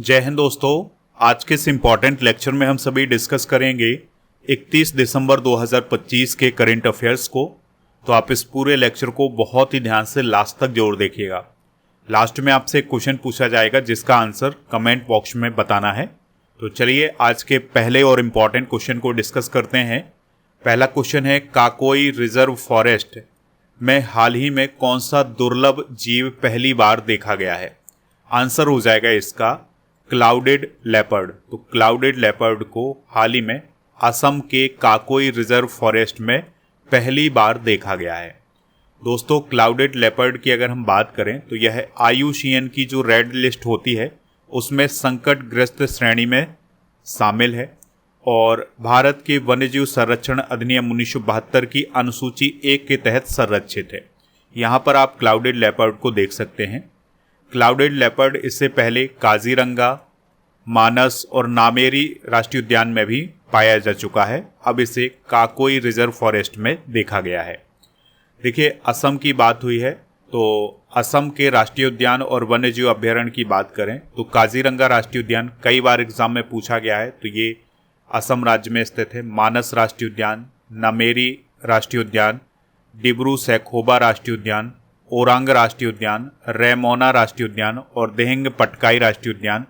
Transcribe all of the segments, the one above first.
जय हिंद दोस्तों। आज के इस इम्पॉर्टेंट लेक्चर में हम सभी डिस्कस करेंगे 31 दिसंबर 2025 के करंट अफेयर्स को। तो आप इस पूरे लेक्चर को बहुत ही ध्यान से लास्ट तक जरूर देखिएगा। लास्ट में आपसे एक क्वेश्चन पूछा जाएगा जिसका आंसर कमेंट बॉक्स में बताना है। तो चलिए आज के पहले और इम्पॉर्टेंट क्वेश्चन को डिस्कस करते हैं। पहला क्वेश्चन है, काकोई रिजर्व फॉरेस्ट में हाल ही में कौन सा दुर्लभ जीव पहली बार देखा गया है? आंसर हो जाएगा इसका क्लाउडेड लेपर्ड। तो क्लाउडेड लेपर्ड को हाल ही में असम के काकोई रिजर्व फॉरेस्ट में पहली बार देखा गया है। दोस्तों, क्लाउडेड लेपर्ड की अगर हम बात करें तो यह IUCN की जो रेड लिस्ट होती है उसमें संकटग्रस्त श्रेणी में शामिल है और भारत के वन्यजीव संरक्षण अधिनियम 1972 की अनुसूची 1 के तहत संरक्षित है। यहाँ पर आप क्लाउडेड लेपर्ड को देख सकते हैं। क्लाउडेड लेपर्ड इससे पहले काजीरंगा, मानस और नामेरी राष्ट्रीय उद्यान में भी पाया जा चुका है। अब इसे काकोई रिजर्व फॉरेस्ट में देखा गया है। देखिए, असम की बात हुई है तो असम के राष्ट्रीय उद्यान और वन्यजीव अभ्यारण्य की बात करें तो काजीरंगा राष्ट्रीय उद्यान कई बार एग्जाम में पूछा गया है, तो ये असम राज्य में स्थित है। मानस राष्ट्रीय उद्यान, नामेरी राष्ट्रीय उद्यान, डिब्रू सैखोवा राष्ट्रीय उद्यान, ओरांग राष्ट्रीय उद्यान, रेमोना राष्ट्रीय उद्यान और देहंग पटकाई राष्ट्रीय उद्यान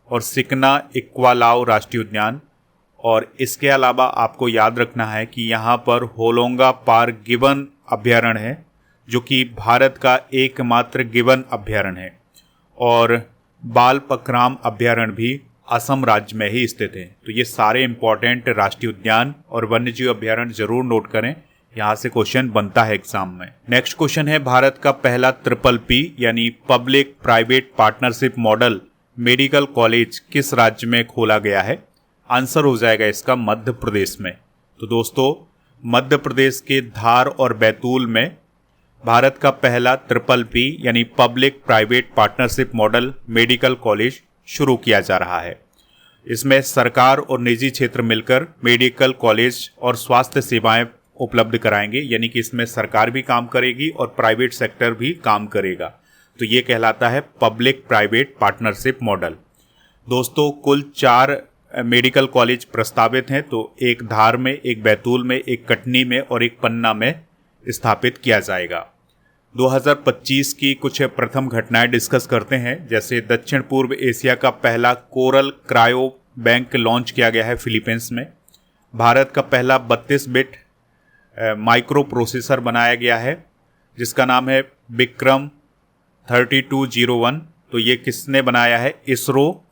और सिकना इक्वालाओ राष्ट्रीय उद्यान। और इसके अलावा आपको याद रखना है कि यहाँ पर होलोंगा पार गिबन अभ्यारण्य है जो कि भारत का एकमात्र गिबन अभ्यारण्य है और बालपक्राम अभ्यारण्य भी असम राज्य में ही स्थित है। तो ये सारे इंपॉर्टेंट राष्ट्रीय उद्यान और वन्यजीव अभ्यारण्य जरूर नोट करें, यहाँ से क्वेश्चन बनता है एग्जाम में। नेक्स्ट क्वेश्चन है, भारत का पहला PPP यानी public private partnership model medical college किस राज्य में खोला गया है? आंसर हो जाएगा इसका मध्य प्रदेश में। तो दोस्तों, मध्य प्रदेश के धार और बैतूल में भारत का पहला PPP यानी public private partnership model medical college शुरू किया जा रहा है। इसमें सरकार और निजी क्षेत्र मिलकर मेडिकल कॉलेज और स्वास्थ्य सेवाएं उपलब्ध कराएंगे, यानी कि इसमें सरकार भी काम करेगी और प्राइवेट सेक्टर भी काम करेगा। तो ये कहलाता है पब्लिक प्राइवेट पार्टनरशिप मॉडल। दोस्तों, कुल 4 मेडिकल कॉलेज प्रस्तावित हैं, तो एक धार में, एक बैतूल में, एक कटनी में और एक पन्ना में स्थापित किया जाएगा। 2025 की कुछ प्रथम घटनाएं डिस्कस करते हैं। जैसे दक्षिण पूर्व एशिया का पहला कोरल क्रायो बैंक लॉन्च किया गया है फिलीपींस में। भारत का पहला 32 बिट माइक्रो प्रोसेसर बनाया गया है जिसका नाम है विक्रम 3201। तो ये किसने बनाया है? इसरो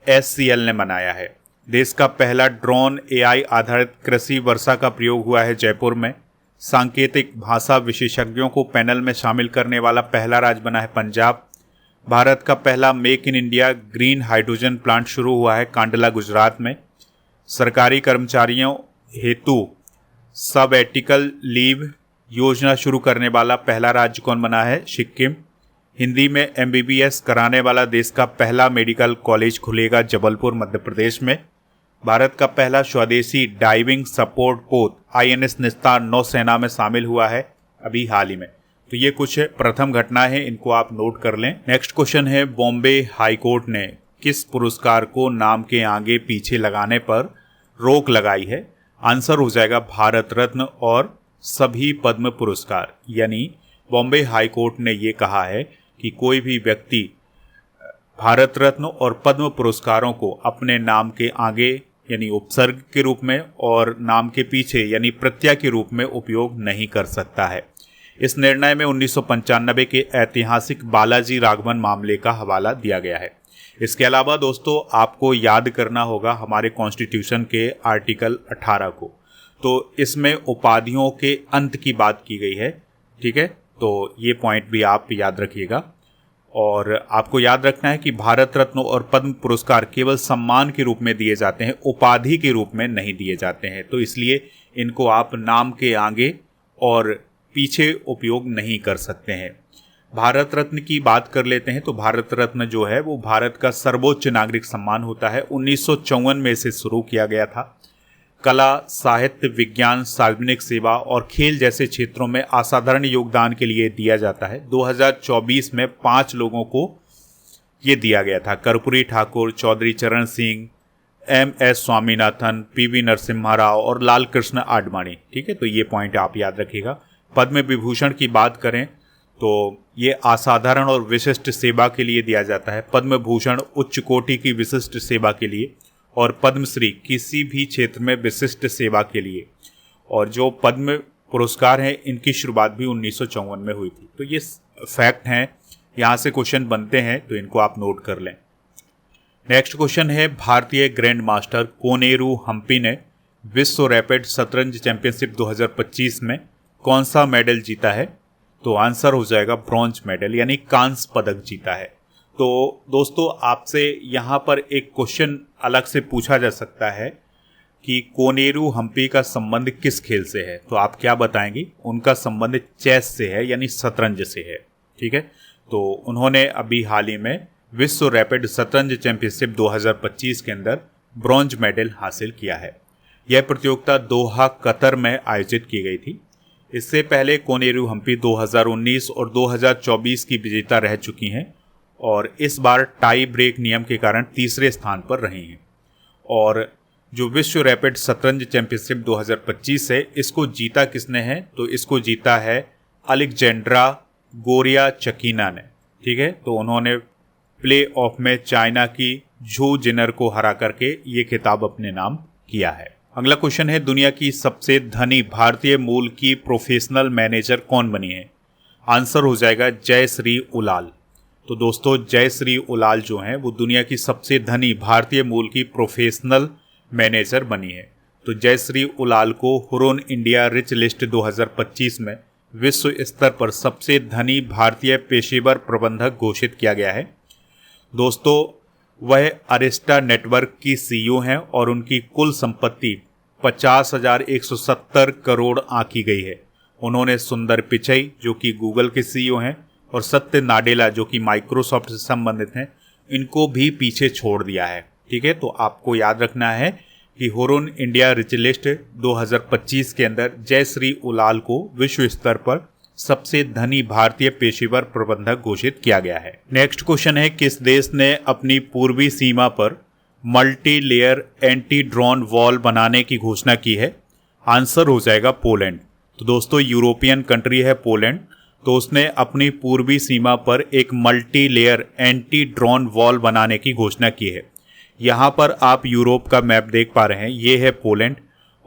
SCL ने बनाया है। देश का पहला ड्रोन AI आधारित कृषि वर्षा का प्रयोग हुआ है जयपुर में। सांकेतिक भाषा विशेषज्ञों को पैनल में शामिल करने वाला पहला राज्य बना है पंजाब। भारत का पहला make in India green hydrogen plant शुरू हुआ है कांडला गुजरात में। सरकारी कर्मचारियों हेतु सब एटिकल लीव योजना शुरू करने वाला पहला राज्य कौन बना है? सिक्किम। हिंदी में MBBS कराने वाला देश का पहला मेडिकल कॉलेज खुलेगा जबलपुर मध्य प्रदेश में। भारत का पहला स्वदेशी डाइविंग सपोर्ट पोत INS निस्तार नौसेना में शामिल हुआ है अभी हाल ही में। तो ये कुछ प्रथम घटनाएं हैं, इनको आप नोट कर लें। नेक्स्ट क्वेश्चन है, बॉम्बे हाईकोर्ट ने किस पुरस्कार को नाम के आगे पीछे लगाने पर रोक लगाई है? आंसर हो जाएगा भारत रत्न और सभी पद्म पुरस्कार। यानी बॉम्बे हाई कोर्ट ने ये कहा है कि कोई भी व्यक्ति भारत रत्न और पद्म पुरस्कारों को अपने नाम के आगे यानी उपसर्ग के रूप में और नाम के पीछे यानी प्रत्यय के रूप में उपयोग नहीं कर सकता है। इस निर्णय में 1995 के ऐतिहासिक बालाजी राघवन मामले का हवाला दिया गया है। इसके अलावा दोस्तों, आपको याद करना होगा हमारे कॉन्स्टिट्यूशन के आर्टिकल 18 को। तो इसमें उपाधियों के अंत की बात की गई है, ठीक है? तो ये पॉइंट भी आप याद रखिएगा। और आपको याद रखना है कि भारत रत्न और पद्म पुरस्कार केवल सम्मान के रूप में दिए जाते हैं, उपाधि के रूप में नहीं दिए जाते हैं। तो इसलिए इनको आप नाम के आगे और पीछे उपयोग नहीं कर सकते हैं। भारत रत्न की बात कर लेते हैं तो भारत रत्न जो है वो भारत का सर्वोच्च नागरिक सम्मान होता है। 1954 में इसे शुरू किया गया था। कला, साहित्य, विज्ञान, सार्वजनिक सेवा और खेल जैसे क्षेत्रों में असाधारण योगदान के लिए दिया जाता है। 2024 में 5 लोगों को ये दिया गया था। कर्पूरी ठाकुर, चौधरी चरण सिंह, MS स्वामीनाथन, PV नरसिम्हा राव और लाल कृष्ण आडवाणी। ठीक है, तो ये पॉइंट आप याद रखिएगा। पद्म विभूषण की बात करें तो ये असाधारण और विशिष्ट सेवा के लिए दिया जाता है। पद्म भूषण उच्च कोटि की विशिष्ट सेवा के लिए, और पद्मश्री किसी भी क्षेत्र में विशिष्ट सेवा के लिए। और जो पद्म पुरस्कार हैं इनकी शुरुआत भी 1954 में हुई थी। तो ये फैक्ट हैं, यहाँ से क्वेश्चन बनते हैं, तो इनको आप नोट कर लें। नेक्स्ट क्वेश्चन है, भारतीय ग्रैंड मास्टर कोनेरू हम्पी ने विश्व रैपिड शतरंज चैंपियनशिप 2025 में कौन सा मेडल जीता है? तो आंसर हो जाएगा ब्रॉन्ज मेडल, यानी कांस्य पदक जीता है। तो दोस्तों, आपसे यहाँ पर एक क्वेश्चन अलग से पूछा जा सकता है कि कोनेरू हम्पी का संबंध किस खेल से है? तो आप क्या बताएंगे? उनका संबंध चेस से है, यानी शतरंज से है। ठीक है, तो उन्होंने अभी हाल ही में विश्व रैपिड शतरंज चैंपियनशिप 2025 के अंदर ब्रॉन्ज मेडल हासिल किया है। यह प्रतियोगिता दोहा कतर में आयोजित की गई थी। इससे पहले कोनेरू हम्पी 2019 और 2024 की विजेता रह चुकी हैं और इस बार टाई ब्रेक नियम के कारण तीसरे स्थान पर रही हैं। और जो विश्व रैपिड शतरंज चैंपियनशिप 2025 है, इसको जीता किसने है? तो इसको जीता है अलेक्जेंड्रा गोरियाचकीना ने। ठीक है, तो उन्होंने प्ले ऑफ में चाइना की झू जिनर को हरा करके ये खिताब अपने नाम किया है। अगला क्वेश्चन है, दुनिया की सबसे धनी भारतीय मूल की प्रोफेशनल मैनेजर कौन बनी है? आंसर हो जाएगा जयश्री उलाल। तो दोस्तों, जयश्री उलाल जो हैं वो दुनिया की सबसे धनी भारतीय मूल की प्रोफेशनल मैनेजर बनी है। तो जयश्री उलाल को हुरोन इंडिया रिच लिस्ट 2025 में विश्व स्तर पर सबसे धनी भारतीय पेशेवर प्रबंधक घोषित किया गया है। दोस्तों, वह अरिस्टा नेटवर्क की CEO हैं और उनकी कुल संपत्ति 50,170 करोड़ आंकी गई है। उन्होंने सुंदर पिचई जो कि गूगल के CEO हैं और सत्य नाडेला जो कि माइक्रोसॉफ्ट से संबंधित हैं, इनको भी पीछे छोड़ दिया है। ठीक है, तो आपको याद रखना है कि हुरोन इंडिया रिच लिस्ट 2025 के अंदर जयश्री उलाल को विश्व स्तर पर सबसे धनी भारतीय पेशेवर प्रबंधक घोषित किया गया है। नेक्स्ट क्वेश्चन है, किस देश ने अपनी पूर्वी सीमा पर multi layer anti drone wall बनाने की घोषणा की है? आंसर हो जाएगा पोलैंड। तो दोस्तों, यूरोपियन कंट्री है पोलैंड, तो उसने अपनी पूर्वी सीमा पर एक multi layer anti drone wall बनाने की घोषणा की है। यहाँ पर आप यूरोप का मैप देख पा रहे हैं, ये है पोलैंड,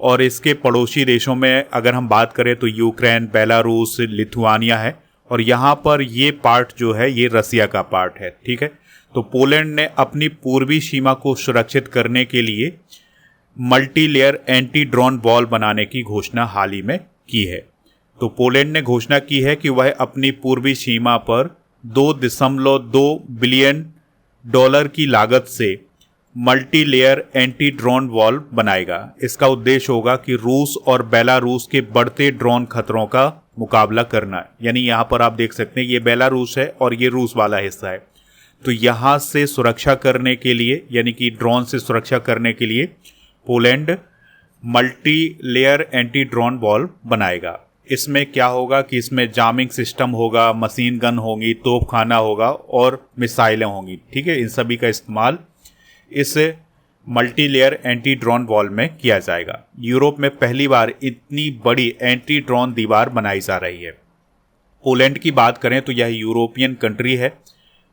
और इसके पड़ोसी देशों में अगर हम बात करें तो यूक्रेन, बेलारूस, लिथुआनिया है, और यहाँ पर ये पार्ट जो है ये रसिया का पार्ट है। ठीक है, तो पोलैंड ने अपनी पूर्वी सीमा को सुरक्षित करने के लिए multi layer anti drone wall बनाने की घोषणा हाल ही में की है। तो पोलैंड ने घोषणा की है कि वह अपनी पूर्वी सीमा पर $2.2 बिलियन की लागत से multi layer anti drone wall बनाएगा। इसका उद्देश्य होगा कि रूस और बेलारूस के बढ़ते ड्रोन खतरों का मुकाबला करना। यानी यहाँ पर आप देख सकते हैं ये बेलारूस है और ये रूस वाला हिस्सा है। तो यहाँ से सुरक्षा करने के लिए, यानी कि ड्रोन से सुरक्षा करने के लिए Poland multi layer anti drone wall बनाएगा। इसमें क्या होगा कि इसमें जामिंग सिस्टम होगा, मशीन गन होगी, तोपखाना होगा और मिसाइलें होंगी। ठीक है, इन सभी का इस्तेमाल इस multi layer anti drone wall में किया जाएगा। यूरोप में पहली बार इतनी बड़ी एंटी ड्रोन दीवार बनाई जा रही है। पोलैंड की बात करें तो यह यूरोपियन कंट्री है,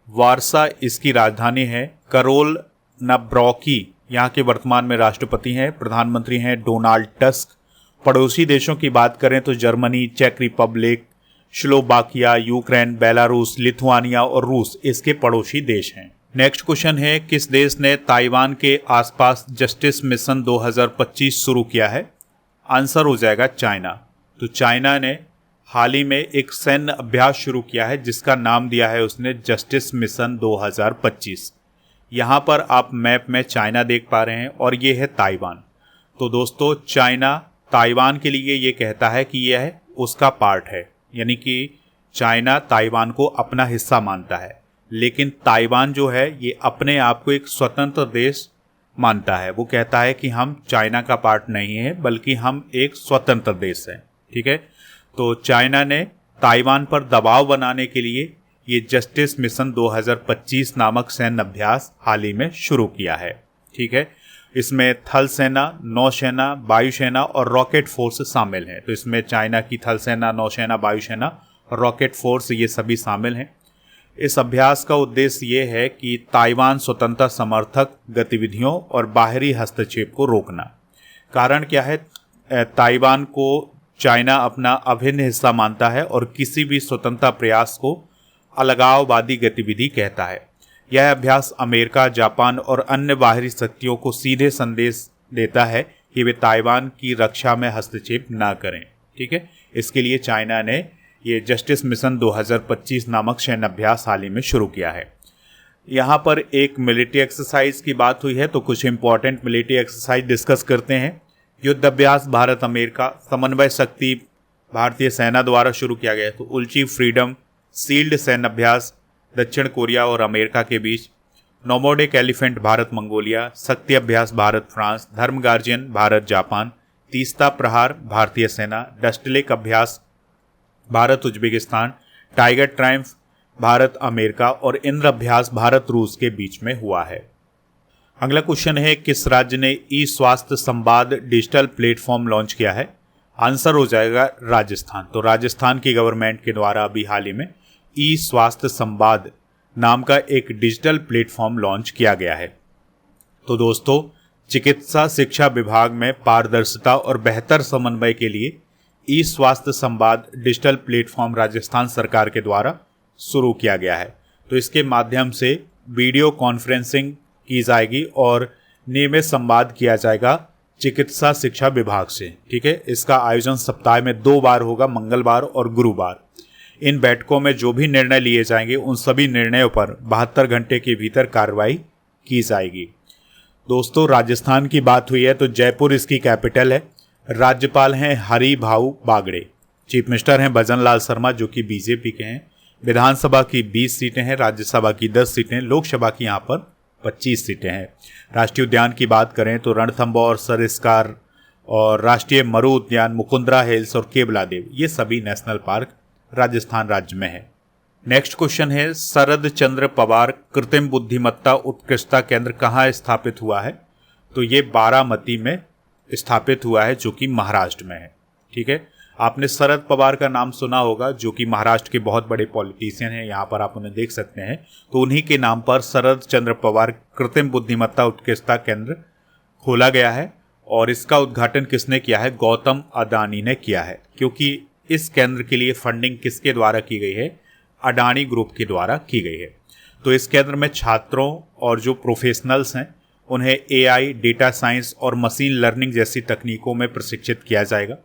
वार्सा इसकी राजधानी है। करोल नब्रॉकी यहाँ के वर्तमान में राष्ट्रपति हैं, प्रधानमंत्री हैं डोनाल्ड टस्क। पड़ोसी देशों की बात करें तो जर्मनी, चेक Republic, Slovakia, Ukraine, Belarus, Lithuania और रूस इसके पड़ोसी देश हैं। नेक्स्ट क्वेश्चन है, किस देश ने ताइवान के आसपास जस्टिस मिशन 2025 शुरू किया है? आंसर हो जाएगा चाइना। तो चाइना ने हाल ही में एक सैन्य अभ्यास शुरू किया है जिसका नाम दिया है उसने जस्टिस मिशन 2025। यहाँ पर आप मैप में चाइना देख पा रहे हैं और ये है ताइवान। तो दोस्तों, चाइना ताइवान के लिए ये कहता है कि यह उसका पार्ट है, यानी कि चाइना ताइवान को अपना हिस्सा मानता है, लेकिन ताइवान जो है ये अपने आप को एक स्वतंत्र देश मानता है। वो कहता है कि हम चाइना का पार्ट नहीं है बल्कि हम एक स्वतंत्र देश हैं। ठीक है, तो चाइना ने ताइवान पर दबाव बनाने के लिए ये जस्टिस मिशन 2025 नामक सैन्य अभ्यास हाल ही में शुरू किया है। ठीक है, इसमें थल सेना, नौसेना, वायुसेना और रॉकेट फोर्स शामिल हैं। तो इसमें चाइना की थल सेना, नौसेना, वायुसेना और रॉकेट फोर्स ये सभी शामिल हैं। इस अभ्यास का उद्देश्य ये है कि ताइवान स्वतंत्रता समर्थक गतिविधियों और बाहरी हस्तक्षेप को रोकना। कारण क्या है? ताइवान को चाइना अपना अभिन्न हिस्सा मानता है और किसी भी स्वतंत्रता प्रयास को अलगाववादी गतिविधि कहता है। यह अभ्यास अमेरिका, जापान और अन्य बाहरी शक्तियों को सीधे संदेश देता है कि वे ताइवान की रक्षा में हस्तक्षेप न करें। ठीक है, इसके लिए चाइना ने ये जस्टिस मिशन 2025 नामक सैन्य अभ्यास हाल ही में शुरू किया है। यहाँ पर एक मिलिट्री एक्सरसाइज की बात हुई है, तो कुछ इंपॉर्टेंट मिलिट्री एक्सरसाइज डिस्कस करते हैं। युद्ध अभ्यास भारत अमेरिका समन्वय शक्ति भारतीय सेना द्वारा शुरू किया गया है। तो उल्ची फ्रीडम सील्ड सैन्य अभ्यास दक्षिण कोरिया और अमेरिका के बीच। नोमोडिक एलिफेंट भारत मंगोलिया। शक्ति अभ्यास भारत फ्रांस। धर्म गार्जियन भारत जापान। तीस्ता प्रहार भारतीय सेना। डस्टलेक अभ्यास Bharat Uzbekistan. Tiger Triumph Bharat America और इंद्र अभ्यास भारत रूस के बीच में हुआ है। अगला क्वेश्चन है, किस राज्य ने ई स्वास्थ्य संवाद डिजिटल प्लेटफॉर्म लॉन्च किया है? आंसर हो जाएगा राजस्थान। तो राजस्थान की गवर्नमेंट के द्वारा अभी हाल ही में ई स्वास्थ्य संवाद नाम का एक डिजिटल प्लेटफॉर्म लॉन्च किया गया है। तो दोस्तों, चिकित्सा शिक्षा विभाग में पारदर्शिता और बेहतर समन्वय के लिए ई स्वास्थ्य संवाद डिजिटल प्लेटफॉर्म राजस्थान सरकार के द्वारा शुरू किया गया है। तो इसके माध्यम से वीडियो कॉन्फ्रेंसिंग की जाएगी और नियमित संवाद किया जाएगा चिकित्सा शिक्षा विभाग से। ठीक है, इसका आयोजन सप्ताह में 2 बार होगा, मंगलवार और गुरुवार। इन बैठकों में जो भी निर्णय लिए जाएंगे उन सभी निर्णयों पर 72 घंटे के भीतर कार्रवाई की जाएगी। दोस्तों, राजस्थान की बात हुई है तो जयपुर इसकी कैपिटल है। राज्यपाल हैं हरि भाऊ बागड़े। चीफ मिनिस्टर हैं भजन लाल शर्मा जो कि बीजेपी के हैं। विधानसभा की 20 सीटें हैं, राज्यसभा की 10 सीटें, लोकसभा की यहाँ पर 25 सीटें हैं। राष्ट्रीय उद्यान की बात करें तो रणथंभौर, सरिस्कार और राष्ट्रीय मरु उद्यान, मुकुंदरा हिल्स और केवलादेव ये सभी नेशनल पार्क राजस्थान राज्य में है। नेक्स्ट क्वेश्चन है, शरद चंद्र पवार कृत्रिम बुद्धिमत्ता उत्कृष्टता केंद्र कहाँ स्थापित हुआ है? तो ये बारामती में स्थापित हुआ है जो कि महाराष्ट्र में है। ठीक है, आपने शरद पवार का नाम सुना होगा जो कि महाराष्ट्र के बहुत बड़े पॉलिटिशियन हैं। यहाँ पर आप उन्हें देख सकते हैं। तो उन्हीं के नाम पर शरद चंद्र पवार कृत्रिम बुद्धिमत्ता उत्कृष्टता केंद्र खोला गया है और इसका उद्घाटन किसने किया है? गौतम अडानी ने किया है। क्योंकि इस केंद्र के लिए फंडिंग किसके द्वारा की गई है? अडानी ग्रुप के द्वारा की गई है। तो इस केंद्र में छात्रों और जो प्रोफेशनल्स हैं उन्हें एआई, डेटा साइंस और मशीन लर्निंग जैसी तकनीकों में प्रशिक्षित किया जाएगा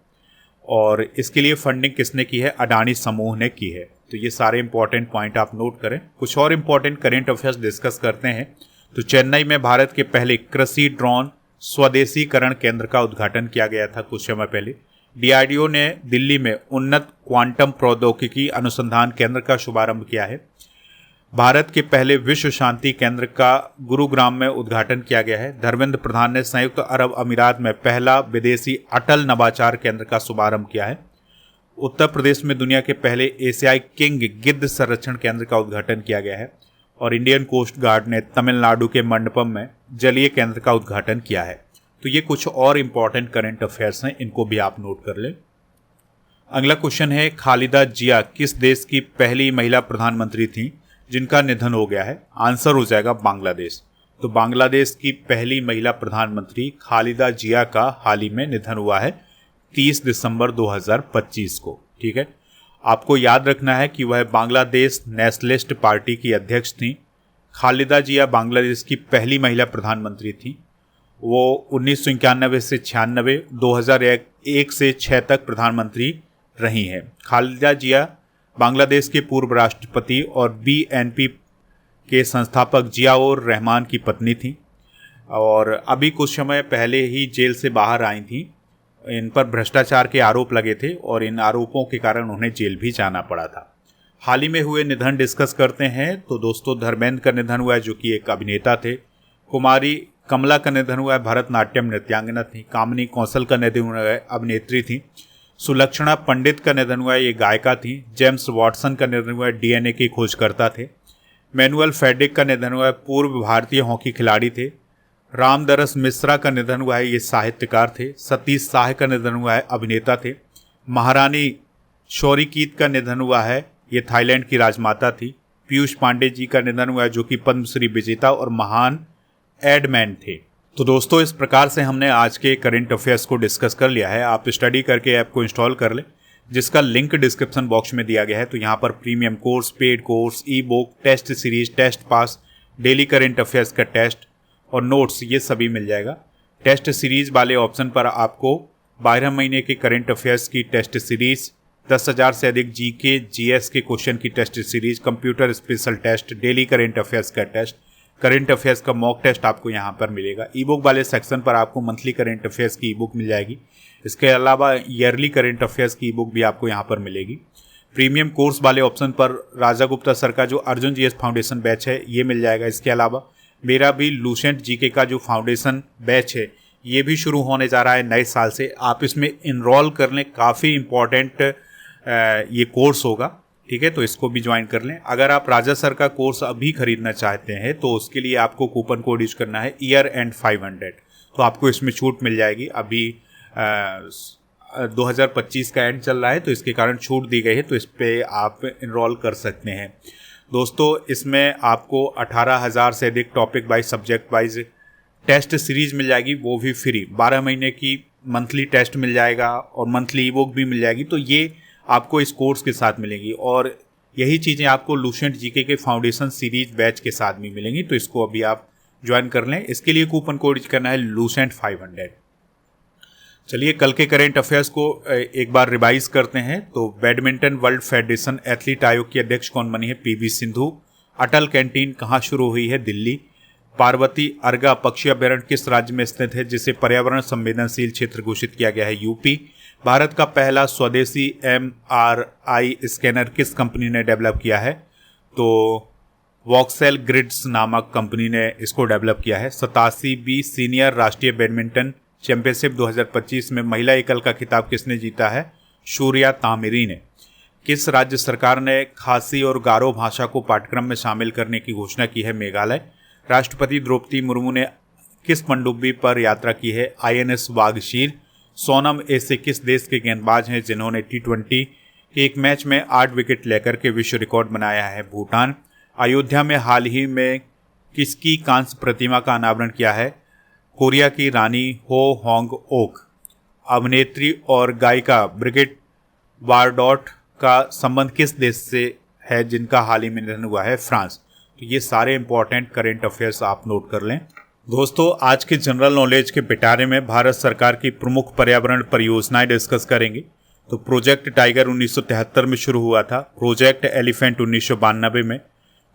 और इसके लिए फंडिंग किसने की है? अडानी समूह ने की है। तो ये सारे इंपॉर्टेंट पॉइंट आप नोट करें। कुछ और इंपॉर्टेंट करेंट अफेयर्स डिस्कस करते हैं। तो चेन्नई में भारत के पहले कृषि ड्रोन स्वदेशीकरण केंद्र का उद्घाटन किया गया था कुछ समय पहले। डीआरडीओ ने दिल्ली में उन्नत क्वांटम प्रौद्योगिकी अनुसंधान केंद्र का शुभारंभ किया है। भारत के पहले विश्व शांति केंद्र का गुरुग्राम में उद्घाटन किया गया है। धर्मेंद्र प्रधान ने संयुक्त अरब अमीरात में पहला विदेशी अटल नवाचार केंद्र का शुभारंभ किया है। उत्तर प्रदेश में दुनिया के पहले एशियाई किंग गिद्ध संरक्षण केंद्र का उद्घाटन किया गया है और इंडियन कोस्ट गार्ड ने तमिलनाडु के मंडपम में जलीय केंद्र का उद्घाटन किया है। तो ये कुछ और इंपॉर्टेंट करंट अफेयर्स हैं, इनको भी आप नोट कर लें। अगला क्वेश्चन है, खालिदा जिया किस देश की पहली महिला प्रधानमंत्री थी जिनका निधन हो गया है? आंसर हो जाएगा बांग्लादेश। तो बांग्लादेश की पहली महिला प्रधानमंत्री खालिदा जिया का हाल ही में निधन हुआ है 30 दिसंबर 2025 को। ठीक है, आपको याद रखना है कि वह बांग्लादेश नेशनलिस्ट पार्टी की अध्यक्ष थी। खालिदा जिया बांग्लादेश की पहली महिला प्रधानमंत्री थी। वो 1991 से 96, 2001 से 6 तक प्रधानमंत्री रही हैं। खालिदा जिया बांग्लादेश के पूर्व राष्ट्रपति और बीएनपी के संस्थापक जियाउर रहमान की पत्नी थी और अभी कुछ समय पहले ही जेल से बाहर आई थी। इन पर भ्रष्टाचार के आरोप लगे थे और इन आरोपों के कारण उन्हें जेल भी जाना पड़ा था। हाल ही में हुए निधन डिस्कस करते हैं। तो दोस्तों, धर्मेंद्र का निधन हुआ है जो कि एक अभिनेता थे। कुमारी कमला का निधन हुआ है, भरतनाट्यम नृत्यांगना थी। कामिनी कौशल का निधन हुआ है, अभिनेत्री थी। सुलक्षणा पंडित का निधन हुआ है, ये गायिका थी। जेम्स वॉटसन का निधन हुआ है, डीएनए के खोजकर्ता थे। मैनुअल फेड्रिक का निधन हुआ है, पूर्व भारतीय हॉकी खिलाड़ी थे। रामदरस मिश्रा का निधन हुआ है, ये साहित्यकार थे। सतीश शाह का निधन हुआ है, अभिनेता थे। महारानी शौरिकीत का निधन हुआ है, ये थाईलैंड की राजमाता थी। पीयूष पांडे जी का निधन हुआ है, जो कि पद्मश्री विजेता और महान एडमैन थे। तो दोस्तों, इस प्रकार से हमने आज के करंट अफेयर्स को डिस्कस कर लिया है। आप स्टडी करके ऐप को इंस्टॉल कर लें, जिसका लिंक डिस्क्रिप्शन बॉक्स में दिया गया है। तो यहाँ पर premium course, paid course, e book, test series, test pass, daily current affairs का टेस्ट और नोट्स, ये सभी मिल जाएगा। टेस्ट सीरीज वाले ऑप्शन पर आपको 12 महीने के करंट अफेयर्स की टेस्ट सीरीज, 10,000 से अधिक जीके जीएस के क्वेश्चन की test series, computer special test, daily current affairs का टेस्ट, करंट अफेयर्स का मॉक टेस्ट आपको यहाँ पर मिलेगा। ई बुक वाले सेक्शन पर आपको मंथली करंट अफेयर्स की ई बुक मिल जाएगी। इसके अलावा ईयरली करंट अफेयर्स की ई बुक भी आपको यहाँ पर मिलेगी। प्रीमियम कोर्स वाले ऑप्शन पर राजा गुप्ता सर का जो अर्जुन जीएस फाउंडेशन बैच है, ये मिल जाएगा। इसके अलावा मेरा भी लूसेंट जीके का जो फाउंडेशन बैच है, ये भी शुरू होने जा रहा है नए साल से। आप इसमें इनरोल कर लें, काफ़ी इम्पॉर्टेंट ये कोर्स होगा, ठीक है। तो इसको भी ज्वाइन कर लें। अगर आप राजा सर का कोर्स अभी खरीदना चाहते हैं तो उसके लिए आपको कूपन कोड यूज करना है ईयर एंड 500, तो आपको इसमें छूट मिल जाएगी। अभी 2025 का एंड चल रहा है, तो इसके कारण छूट दी गई है, तो इस पर आप इनरोल कर सकते हैं। दोस्तों, इसमें आपको 18,000 से अधिक topic wise, subject wise test series मिल जाएगी, वो भी फ्री। 12 महीने की मंथली टेस्ट मिल जाएगा और मंथली ई बुक भी मिल जाएगी। तो ये आपको इस कोर्स के साथ मिलेंगी और यही चीज़ें आपको लूसेंट जीके के फाउंडेशन सीरीज बैच के साथ भी मिलेंगी। तो इसको अभी आप ज्वाइन कर लें। इसके लिए कूपन कोड करना है लूसेंट 500। चलिए, कल के करेंट अफेयर्स को एक बार रिवाइज करते हैं। तो बैडमिंटन वर्ल्ड फेडरेशन एथलीट आयोग की अध्यक्ष कौन बनी है? पीवी सिंधु। अटल कैंटीन कहाँ शुरू हुई है? दिल्ली। पार्वती अर्गा पक्षी अभ्यारण्य किस राज्य में स्थित है, जिसे पर्यावरण संवेदनशील क्षेत्र घोषित किया गया है? यूपी। भारत का पहला स्वदेशी एमआरआई स्कैनर किस कंपनी ने डेवलप किया है? तो वॉक्सेल ग्रिड्स नामक कंपनी ने इसको डेवलप किया है। 87वीं सीनियर राष्ट्रीय बैडमिंटन चैंपियनशिप 2025 में महिला एकल का खिताब किसने जीता है? शूर्या तामिरी ने। किस राज्य सरकार ने खासी और गारो भाषा को पाठ्यक्रम में शामिल करने की घोषणा की है? मेघालय। राष्ट्रपति द्रौपदी मुर्मू ने किस पनडुब्बी पर यात्रा की है? आईएनएस वागशीर। सोनम ऐसे किस देश के गेंदबाज हैं जिन्होंने T20 के एक मैच में 8 विकेट लेकर के विश्व रिकॉर्ड बनाया है? भूटान। अयोध्या में हाल ही में किसकी कांस्य प्रतिमा का अनावरण किया है? कोरिया की रानी हो होंग ओक। अभिनेत्री और गायिका ब्रिगिट बारडॉट का संबंध किस देश से है जिनका हाल ही में निधन हुआ है? फ्रांस। तो ये सारे इंपॉर्टेंट करेंट अफेयर्स आप नोट कर लें। दोस्तों, आज के जनरल नॉलेज के पिटारे में भारत सरकार की प्रमुख पर्यावरण परियोजनाएं डिस्कस करेंगे। तो प्रोजेक्ट टाइगर 1973 में शुरू हुआ था, प्रोजेक्ट एलिफेंट 1992 में,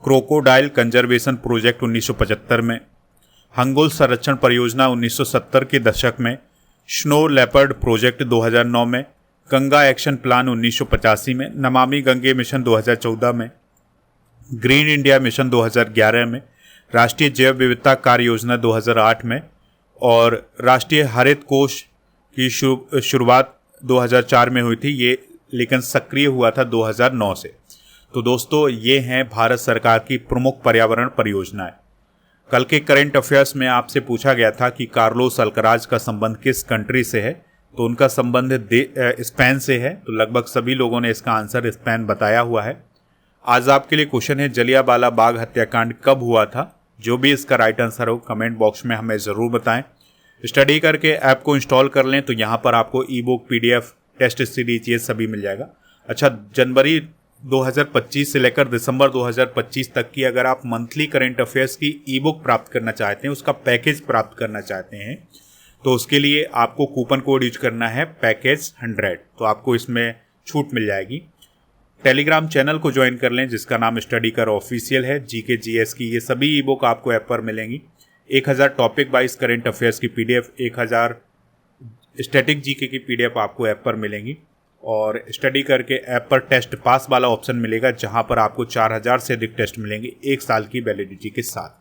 क्रोकोडाइल कंजर्वेशन प्रोजेक्ट 1975 में, हंगुल संरक्षण परियोजना 1970 के दशक में, स्नो लेपर्ड प्रोजेक्ट 2009 में, गंगा एक्शन प्लान 1985 में, नमामि गंगे मिशन 2014 में, ग्रीन इंडिया मिशन 2011 में, राष्ट्रीय जैव विविधता कार्य योजना 2008 में और राष्ट्रीय हरित कोष की शुरुआत 2004 में हुई थी, ये लेकिन सक्रिय हुआ था 2009 से। तो दोस्तों, ये हैं भारत सरकार की प्रमुख पर्यावरण परियोजनाएं। कल के करंट अफेयर्स में आपसे पूछा गया था कि कार्लोस अल्कराज का संबंध किस कंट्री से है? तो उनका संबंध स्पेन से है। तो लगभग सभी लोगों ने इसका आंसर स्पेन बताया हुआ है। आज आपके लिए क्वेश्चन है, जलियांवाला बाग हत्याकांड कब हुआ था? जो भी इसका राइट आंसर हो कमेंट बॉक्स में हमें ज़रूर बताएं। स्टडी करके ऐप को इंस्टॉल कर लें, तो यहाँ पर आपको e book, PDF, test series ये सभी मिल जाएगा। अच्छा, जनवरी 2025 से लेकर दिसंबर 2025 तक की अगर आप मंथली करंट अफेयर्स की ई बुक प्राप्त करना चाहते हैं, उसका पैकेज प्राप्त करना चाहते हैं, तो उसके लिए आपको कूपन कोड यूज करना है पैकेज 100। तो आपको इसमें छूट मिल जाएगी। टेलीग्राम चैनल को ज्वाइन कर लें, जिसका नाम स्टडी कर ऑफिशियल है। जीके जीएस की ये सभी ई बुक आपको ऐप पर मिलेंगी। 1000 टॉपिक वाइज करंट अफेयर्स की पीडीएफ, 1000 स्टैटिक जीके की पीडीएफ आपको ऐप पर मिलेंगी। और स्टडी करके ऐप पर टेस्ट पास वाला ऑप्शन मिलेगा, जहां पर आपको 4000 से अधिक टेस्ट मिलेंगे 1 साल की वैलिडिटी के साथ।